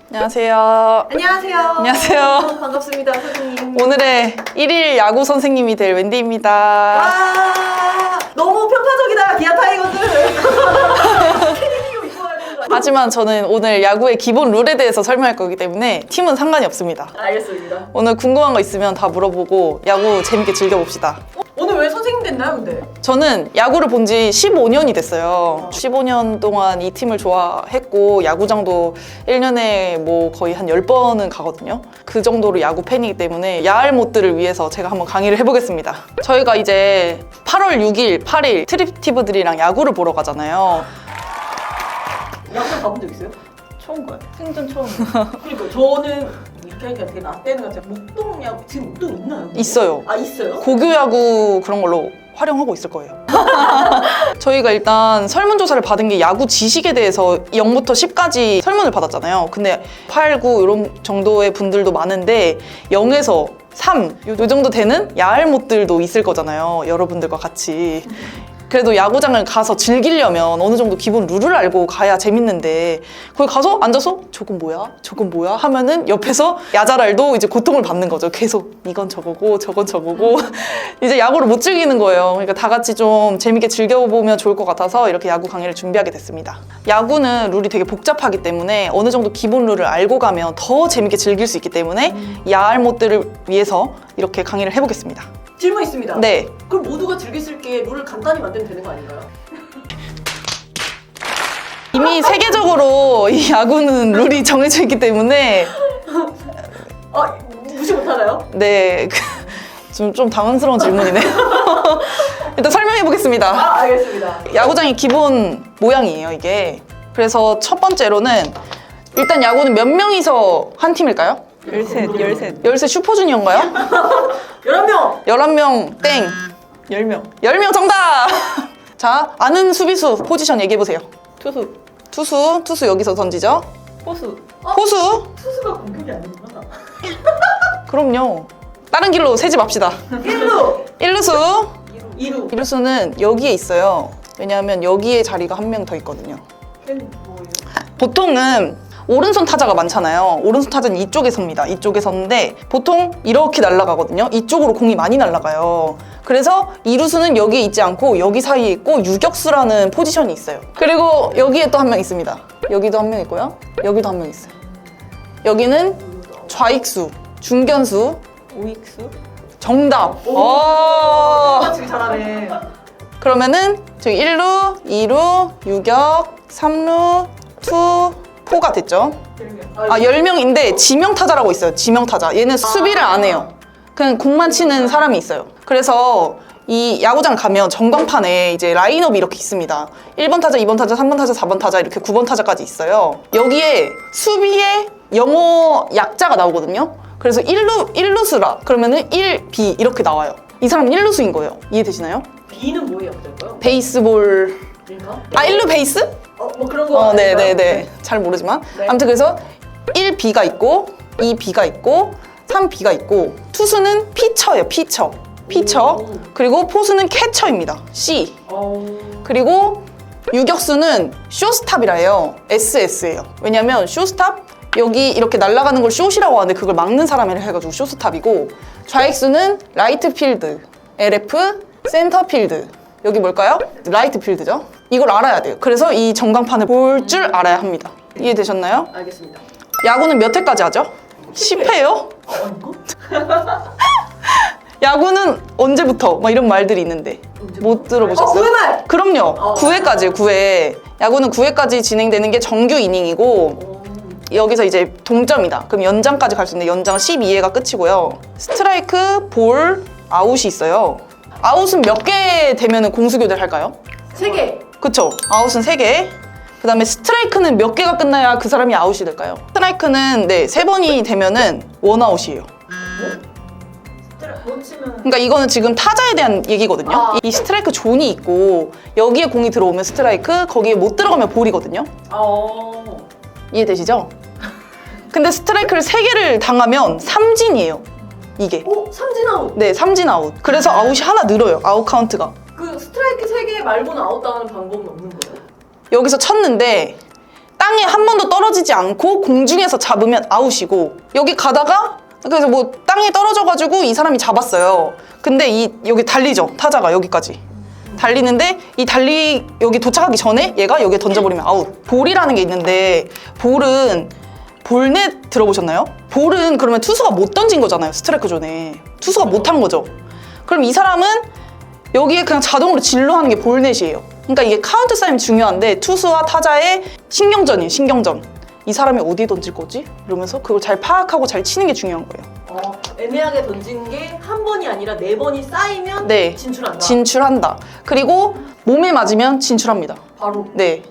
안녕하세요. 안녕하세요. 안녕하세요. 반갑습니다, 선생님. 오늘의 1일 야구 선생님이 될 웬디입니다. 아, 너무 편파적이다, 기아 타이거즈. 캐리어 입고 와야 되는 거 아니야? 하지만 저는 오늘 야구의 기본 룰에 대해서 설명할 거기 때문에 팀은 상관이 없습니다. 알겠습니다. 오늘 궁금한 거 있으면 다 물어보고 야구 재밌게 즐겨봅시다. 오늘 왜 선생님 됐나요, 근데? 저는 야구를 본 지 15년이 됐어요. 15년 동안 이 팀을 좋아했고 야구장도 1년에 뭐 거의 한 10번은 가거든요. 그 정도로 야구 팬이기 때문에 야알 못들을 위해서 제가 한번 강의를 해보겠습니다. 저희가 이제 8월 6일, 8일 트립티브들이랑 야구를 보러 가잖아요. 야구 가본 적 있어요? 처음 가요. 생전 처음. 그러니까 저는 이렇게 하기가 되게 낯대는 것 같아요. 목동 야구 지금 목동 있나요? 있어요. 아, 있어요? 고교 야구 그런 걸로 활용하고 있을 거예요. 저희가 일단 설문조사를 받은 게 야구 지식에 대해서 0부터 10까지 설문을 받았잖아요. 근데 8, 9 이런 정도의 분들도 많은데 0에서 3, 요 정도 되는 야알못들도 있을 거잖아요. 여러분들과 같이. 그래도 야구장을 가서 즐기려면 어느 정도 기본 룰을 알고 가야 재밌는데 거기 가서 앉아서 저건 뭐야? 저건 뭐야? 하면은 옆에서 야자랄도 이제 고통을 받는 거죠. 계속 이건 저거고 저건 저거고 이제 야구를 못 즐기는 거예요. 그러니까 다 같이 좀 재밌게 즐겨보면 좋을 것 같아서 이렇게 야구 강의를 준비하게 됐습니다. 야구는 룰이 되게 복잡하기 때문에 어느 정도 기본 룰을 알고 가면 더 재밌게 즐길 수 있기 때문에 야알못들을 위해서 이렇게 강의를 해보겠습니다. 질문 있습니다. 네. 그럼 모두가 즐길 수 있게 룰을 간단히 만들면 되는 거 아닌가요? 이미 세계적으로 이 야구는 룰이 정해져 있기 때문에 아, 무시 못하나요? 네, 좀 당황스러운 질문이네요. 일단 설명해 보겠습니다. 아, 알겠습니다. 야구장의 기본 모양이에요, 이게. 그래서 첫 번째로는 일단 야구는 몇 명이서 한 팀일까요? 13 슈퍼주니어인가요? 11명! 11명 땡. 10명. 10명 정답! 자, 아는 수비수 포지션 얘기해 보세요. 투수 여기서 던지죠. 호수. 포수? 투수가 공격이 아니구나. 그럼요. 다른 길로 세지 맙시다. 1루! 1루수. 2루. 1루수는 여기에 있어요. 왜냐하면 여기에 자리가 한 명 더 있거든요. 걔는 뭐예요? 보통은 오른손 타자가 많잖아요. 오른손 타자는 이쪽에 섭니다. 이쪽에 섰는데 보통 이렇게 날아가거든요. 이쪽으로 공이 많이 날아가요. 그래서 이루수는 여기에 있지 않고 여기 사이에 있고 유격수라는 포지션이 있어요. 그리고 여기에 또 한 명 있습니다. 여기도 한 명 있고요. 여기도 한 명 있어요. 여기는 좌익수, 중견수, 우익수. 정답! 맞추기 잘하네. 그러면은 저기 1루, 2루, 유격, 3루, 투, 포가 됐죠. 아, 10명인데 지명타자라고 있어요. 지명타자. 얘는 수비를 안 해요. 그냥 공만 치는 사람이 있어요. 그래서 이 야구장 가면 전광판에 이제 라인업이 이렇게 있습니다. 1번 타자, 2번 타자, 3번 타자, 4번 타자 이렇게 9번 타자까지 있어요. 여기에 수비에 영어 약자가 나오거든요. 그래서 1루수라 그러면은 1B 이렇게 나와요. 이 사람은 1루수인 거예요. 이해되시나요? B는 뭐의 역할일까요? 베이스볼. B인가? 아, 1루 베이스? 뭐 그런 거. 아닌가요? 네네네. 잘 모르지만. 네. 아무튼 그래서 1B가 있고, 2B가 있고, 3B가 있고, 투수는 피처예요, 피처. 오. 그리고 포수는 캐처입니다. C. 그리고 유격수는 쇼스탑이라 해요. SS예요. 왜냐면 쇼스탑, 여기 이렇게 날아가는 걸 숏이라고 하는데 그걸 막는 사람이라 해가지고 쇼스탑이고, 좌익수는 라이트 필드, LF, 센터 필드. 여기 뭘까요? 라이트 필드죠. 이걸 알아야 돼요. 그래서 이 전광판을 볼 줄 알아야 합니다. 이해되셨나요? 알겠습니다. 야구는 몇 회까지 하죠? 10회요? 이거? 야구는 언제부터? 막 이런 말들이 있는데 못 들어보셨어요? 9회 말! 그럼요. 9회까지요, 9회. 야구는 9회까지 진행되는 게 정규 이닝이고 여기서 이제 동점이다. 그럼 연장까지 갈 수 있는데 연장은 12회가 끝이고요. 스트라이크, 볼, 아웃이 있어요. 아웃은 몇 개 되면 공수 교대를 할까요? 3개. 그쵸? 아웃은 3개. 그 다음에 스트라이크는 몇 개가 끝나야 그 사람이 아웃이 될까요? 스트라이크는 네, 3번이 되면은 원아웃이에요. 못 치면. 그러니까 이거는 지금 타자에 대한 얘기거든요. 아. 이 스트라이크 존이 있고 여기에 공이 들어오면 스트라이크, 거기에 못 들어가면 볼이거든요. 이해되시죠? 근데 스트라이크를 3개를 당하면 삼진이에요. 이게. 삼진 아웃. 네, 삼진 아웃. 그래서 아웃이 하나 늘어요. 아웃 카운트가. 그 스트라이크 3개 말고는 아웃당하는 방법은 없는 거예요? 여기서 쳤는데 땅에 한 번도 떨어지지 않고 공중에서 잡으면 아웃이고, 여기 가다가 그래서 뭐 땅에 떨어져가지고 이 사람이 잡았어요. 근데 여기 달리죠, 타자가 여기까지 달리는데 여기 도착하기 전에 얘가 여기에 던져버리면 아웃. 볼이라는 게 있는데, 볼은 볼넷 들어보셨나요? 볼은 그러면 투수가 못 던진 거잖아요, 스트라이크 존에. 투수가 못 한 거죠. 그럼 이 사람은 여기에 그냥 자동으로 진로하는 게 볼넷이에요. 그러니까 이게 카운트 싸움이 중요한데, 투수와 타자의 신경전이에요, 신경전. 이 사람이 어디에 던질 거지? 이러면서 그걸 잘 파악하고 잘 치는 게 중요한 거예요. 애매하게 던진 게 한 번이 아니라 4번이 쌓이면 네. 진출한다. 진출한다. 그리고 몸에 맞으면 진출합니다. 바로. 네.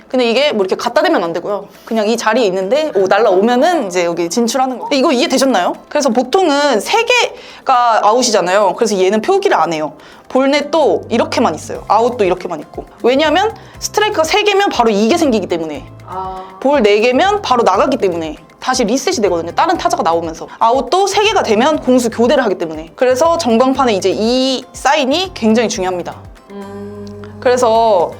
근데 이게 뭐 이렇게 갖다 대면 안 되고요. 그냥 이 자리에 있는데 날라오면은 이제 여기 진출하는 거. 이거 이해되셨나요? 그래서 보통은 3개가 아웃이잖아요. 그래서 얘는 표기를 안 해요. 볼넷도 이렇게만 있어요. 아웃도 이렇게만 있고. 왜냐면 스트라이크가 3개면 바로 이게 생기기 때문에. 볼 4개면 바로 나가기 때문에. 다시 리셋이 되거든요. 다른 타자가 나오면서. 아웃도 3개가 되면 공수 교대를 하기 때문에. 그래서 전광판에 이제 이 사인이 굉장히 중요합니다. 그래서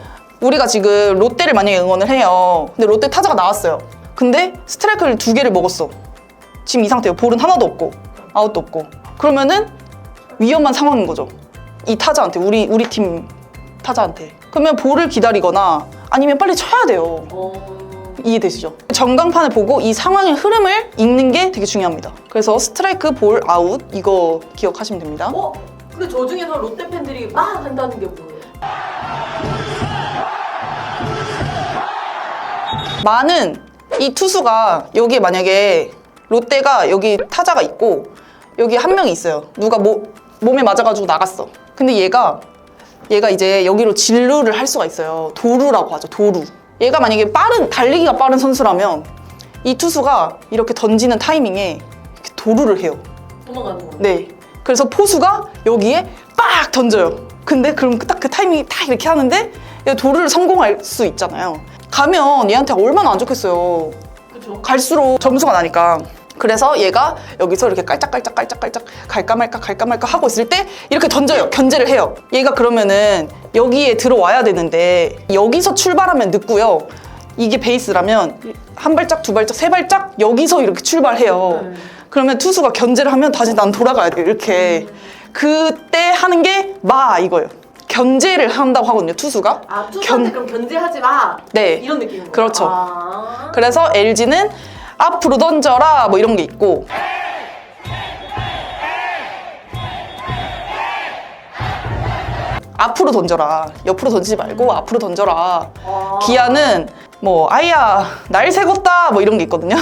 우리가 지금 롯데를 만약에 응원을 해요. 근데 롯데 타자가 나왔어요. 근데 스트라이크를 2개를 먹었어. 지금 이 상태예요. 볼은 하나도 없고 아웃도 없고. 그러면은 위험한 상황인 거죠. 이 타자한테, 우리 팀 타자한테. 그러면 볼을 기다리거나 아니면 빨리 쳐야 돼요. 이해되시죠? 전광판을 보고 이 상황의 흐름을 읽는 게 되게 중요합니다. 그래서 스트라이크, 볼, 아웃 이거 기억하시면 됩니다. 근데 저 중에서 롯데 팬들이 막 한다는 게 뭐예요? 많은 이 투수가 여기에 만약에 롯데가 여기 타자가 있고 여기 한 명이 있어요. 누가 몸에 맞아가지고 나갔어. 근데 얘가 이제 여기로 진루를 할 수가 있어요. 도루라고 하죠. 도루. 얘가 만약에 달리기가 빠른 선수라면 이 투수가 이렇게 던지는 타이밍에 이렇게 도루를 해요. 도망가는 거예요? 네. 그래서 포수가 여기에 빡 던져요. 근데 그럼 딱 그 타이밍이 딱 이렇게 하는데 얘가 도루를 성공할 수 있잖아요. 가면 얘한테 얼마나 안 좋겠어요. 그쵸. 갈수록 점수가 나니까. 그래서 얘가 여기서 이렇게 깔짝깔짝 갈까 말까 하고 있을 때 이렇게 던져요. 견제를 해요. 얘가 그러면은 여기에 들어와야 되는데 여기서 출발하면 늦고요. 이게 베이스라면 한 발짝, 두 발짝, 세 발짝 여기서 이렇게 출발해요. 그러면 투수가 견제를 하면 다시 난 돌아가야 돼요. 이렇게. 그때 하는 게 이거예요. 견제를 한다고 하거든요, 투수가. 투수한테 그럼 견제하지 마. 네. 이런 느낌인 거예요? 그렇죠. 그래서 LG는 앞으로 던져라 뭐 이런 게 있고, 앞으로 던져라, 옆으로 던지지 말고 앞으로 던져라. 기아는 뭐 아이야 날 새겼다 뭐 이런 게 있거든요.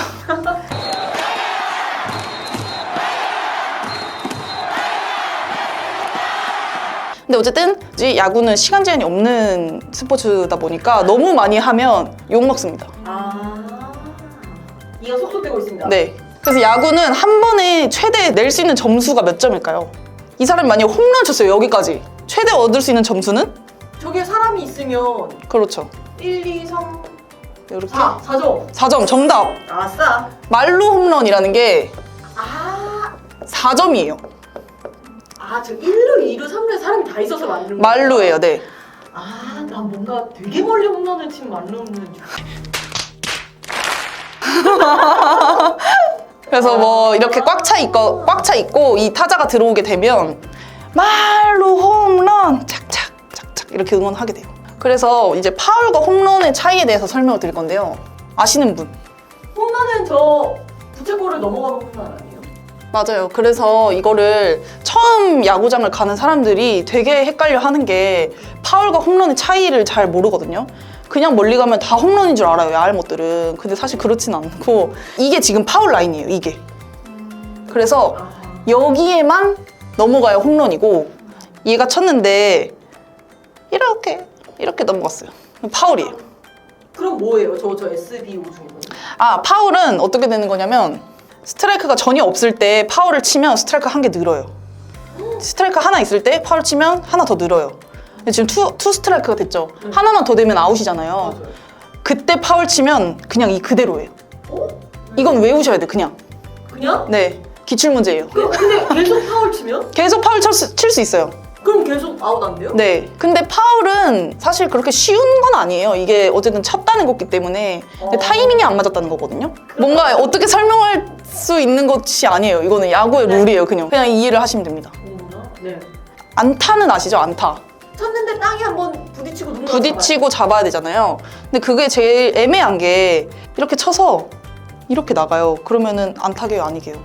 근데 어쨌든 이제 야구는 시간 제한이 없는 스포츠다 보니까 너무 많이 하면 욕 먹습니다. 이가 속속되고 있습니다. 네. 그래서 야구는 한 번에 최대 낼 수 있는 점수가 몇 점일까요? 이 사람이 만약에 홈런 쳤어요, 여기까지. 최대 얻을 수 있는 점수는? 저기에 사람이 있으면 그렇죠. 1, 2, 3, 이렇게 4점. 4점 정답. 아싸. 말루 홈런이라는 게 4점이에요. 저 1루, 2루, 3루에 사람이 다 있어서 만든 거야? 말루예요, 네. 난 뭔가 되게 멀리 홈런을 친 말루 홈런 줄. 그래서 뭐 이렇게 꽉 차 있고 이 타자가 들어오게 되면 말루 홈런 착착 이렇게 응원하게 돼요. 그래서 이제 파울과 홈런의 차이에 대해서 설명을 드릴 건데요. 아시는 분? 홈런은 저 부채꼴을 넘어가는 홈런 아니에요? 맞아요. 그래서 이거를 처음 야구장을 가는 사람들이 되게 헷갈려 하는 게 파울과 홈런의 차이를 잘 모르거든요. 그냥 멀리 가면 다 홈런인 줄 알아요, 야할 못들은. 근데 사실 그렇진 않고 이게 지금 파울 라인이에요, 이게. 그래서 여기에만 넘어가야 홈런이고 얘가 쳤는데 이렇게 넘어갔어요. 파울이에요. 그럼 뭐예요? 저 SBO 중에는? 파울은 어떻게 되는 거냐면 스트라이크가 전혀 없을 때 파울을 치면 스트라이크 한 개 늘어요. 스트라이크 하나 있을 때 파울 치면 하나 더 늘어요. 근데 지금 투 스트라이크가 됐죠. 하나만 더 되면 아웃이잖아요. 맞아요. 그때 파울 치면 그냥 이 그대로예요. 이건 외우셔야 돼, 그냥. 그냥? 네, 기출문제예요. 근데 계속 파울 치면? 계속 파울 칠 수 있어요. 그럼 계속 아웃 안 돼요? 네. 근데 파울은 사실 그렇게 쉬운 건 아니에요. 이게 어쨌든 쳤다는 거기 때문에 근데 타이밍이 안 맞았다는 거거든요. 뭔가 어떻게 설명할 수 있는 것이 아니에요. 이거는 야구의 네. 룰이에요. 그냥 이해를 하시면 됩니다. 네. 안타는 아시죠? 안타. 쳤는데 땅에 한번 부딪히고 누군가 부딪히고 잡아야 되잖아요. 근데 그게 제일 애매한 게 이렇게 쳐서 이렇게 나가요. 그러면은 안타게요, 아니게요?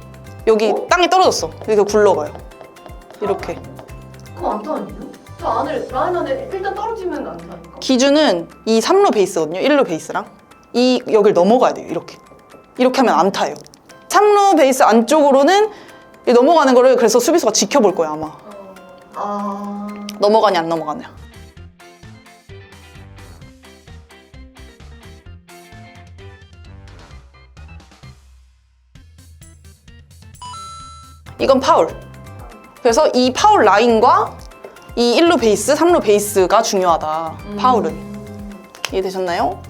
여기 어? 땅에 떨어졌어. 여기가 굴러가요. 이렇게. 그거 안타 아니에요? 저 안을 라인 안에 일단 떨어지면 안타니까. 기준은 이 3루 베이스거든요. 1루 베이스랑. 이 여길 넘어가야 돼요. 이렇게. 이렇게 하면 안타예요. 3루 베이스 안쪽으로는 이 넘어가는 거를 그래서 수비수가 지켜볼 거예요, 아마. 아. 넘어가냐 안 넘어가냐. 이건 파울. 그래서 이 파울 라인과 이 1루 베이스, 3루 베이스가 중요하다. 파울은. 이해되셨나요?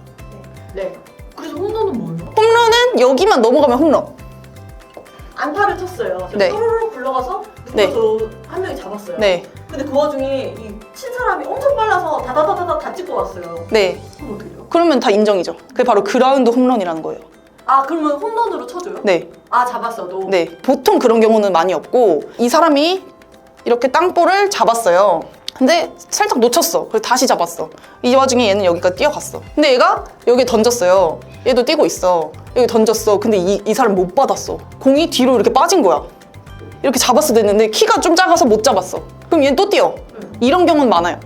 네. 그래서 홈런은 뭐예요? 홈런은 여기만 넘어가면 홈런. 안타를 쳤어요. 네. 또르르 굴러가서 네. 누가 한 명이 잡았어요. 네. 근데 그 와중에 이 친 사람이 엄청 빨라서 다다다다다 다 찍고 왔어요. 네. 그럼 어떻게 해요? 그러면 다 인정이죠. 그게 바로 그라운드 홈런이라는 거예요. 아 그러면 홈런으로 쳐줘요? 네. 아 잡았어도? 네. 보통 그런 경우는 많이 없고 이 사람이 이렇게 땅볼을 잡았어요. 근데 살짝 놓쳤어. 그래서 다시 잡았어. 이 와중에 얘는 여기까지 뛰어갔어. 근데 얘가 여기 던졌어요. 얘도 뛰고 있어. 여기 던졌어. 근데 이 사람 못 받았어. 공이 뒤로 이렇게 빠진 거야. 이렇게 잡았어야 됐는데 키가 좀 작아서 못 잡았어. 그럼 얘는 또 뛰어. 이런 경우는 많아요.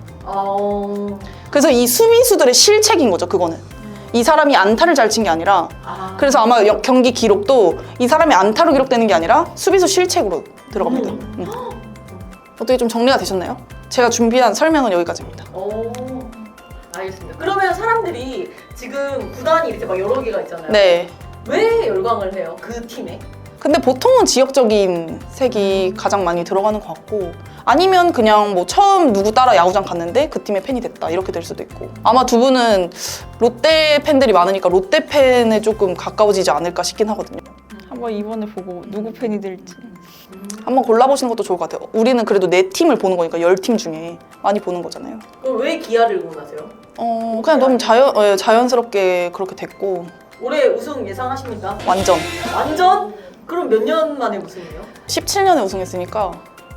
그래서 이 수비수들의 실책인 거죠, 그거는. 이 사람이 안타를 잘 친 게 아니라 그래서 아마 경기 기록도 이 사람이 안타로 기록되는 게 아니라 수비수 실책으로 들어갑니다. 어떻게 좀 정리가 되셨나요? 제가 준비한 설명은 여기까지입니다. 알겠습니다. 그러면 사람들이 지금 구단이 이렇게 막 여러 개가 있잖아요. 네. 왜 열광을 해요? 그 팀에? 근데 보통은 지역적인 색이 가장 많이 들어가는 것 같고 아니면 그냥 뭐 처음 누구 따라 야구장 갔는데 그 팀의 팬이 됐다 이렇게 될 수도 있고 아마 두 분은 롯데 팬들이 많으니까 롯데 팬에 조금 가까워지지 않을까 싶긴 하거든요. 한번 이번에 보고 누구 팬이 될지. 한번 골라보시는 것도 좋을 것 같아요. 우리는 그래도 4팀을 보는 거니까 10팀 중에 많이 보는 거잖아요. 그럼 왜 기아를 응원하세요? 그냥 너무 자연스럽게 그렇게 됐고 올해 우승 예상하십니까? 완전 완전? 그럼 몇 년 만에 우승이에요? 17년에 우승했으니까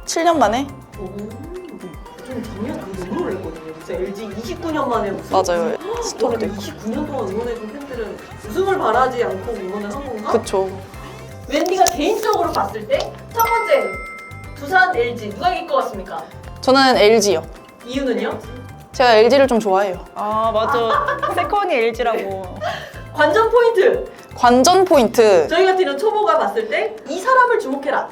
7년 만에 좀 작년 그 너무 놀랐거든요. 무슨 LG 29년 만에 우승. 맞아요. 스토리도 있고 29년 동안 응원해준 팬들은 우승을 바라지 않고 응원을 한 건가? 그쵸. 웬디가 개인적으로 봤을 때 첫 번째 두산 LG 누가 이길 것 같습니까? 저는 LG요. 이유는요? 제가 LG를 좀 좋아해요. 아 맞아. 세컨이 LG라고. 관전 포인트! 관전 포인트. 저희 같은 초보가 봤을 때 이 사람을 주목해라.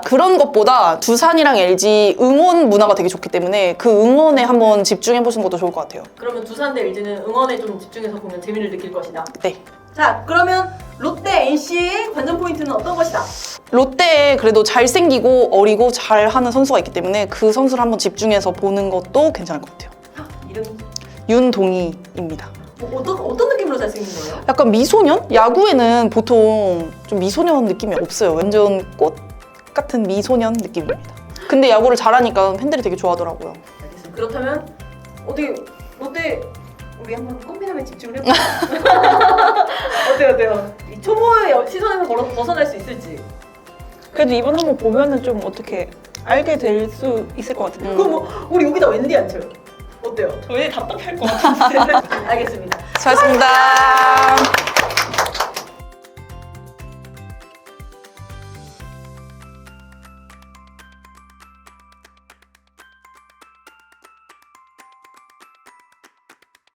그런 것보다 두산이랑 LG 응원 문화가 되게 좋기 때문에 그 응원에 한번 집중해 보시는 것도 좋을 것 같아요. 그러면 두산 대 LG는 응원에 좀 집중해서 보면 재미를 느낄 것이다. 네. 자, 그러면 롯데 NC의 관전 포인트는 어떤 것이다? 롯데에 그래도 잘생기고 어리고 잘하는 선수가 있기 때문에 그 선수를 한번 집중해서 보는 것도 괜찮을 것 같아요. 이름 윤동희입니다. 뭐 어떤 느낌으로 잘생긴 거예요? 약간 미소년? 야구에는 보통 좀 미소년 느낌이 없어요. 완전 꽃 같은 미소년 느낌입니다. 근데 야구를 잘하니까 팬들이 되게 좋아하더라고요. 알겠습니다. 그렇다면 어떻게 롯데 우리 한번 콤비남에 집중을 해볼까요? 어때요? 이 초보의 시선에서 벗어날 수 있을지. 그래도 이번 한번 보면은 좀 어떻게 알게 될 수 있을 것 같아요. 그럼 뭐 우리 여기다 웬디 앉혀요. 어때요? 왜 답답할 것 같은데. 알겠습니다. 수고하셨습니다.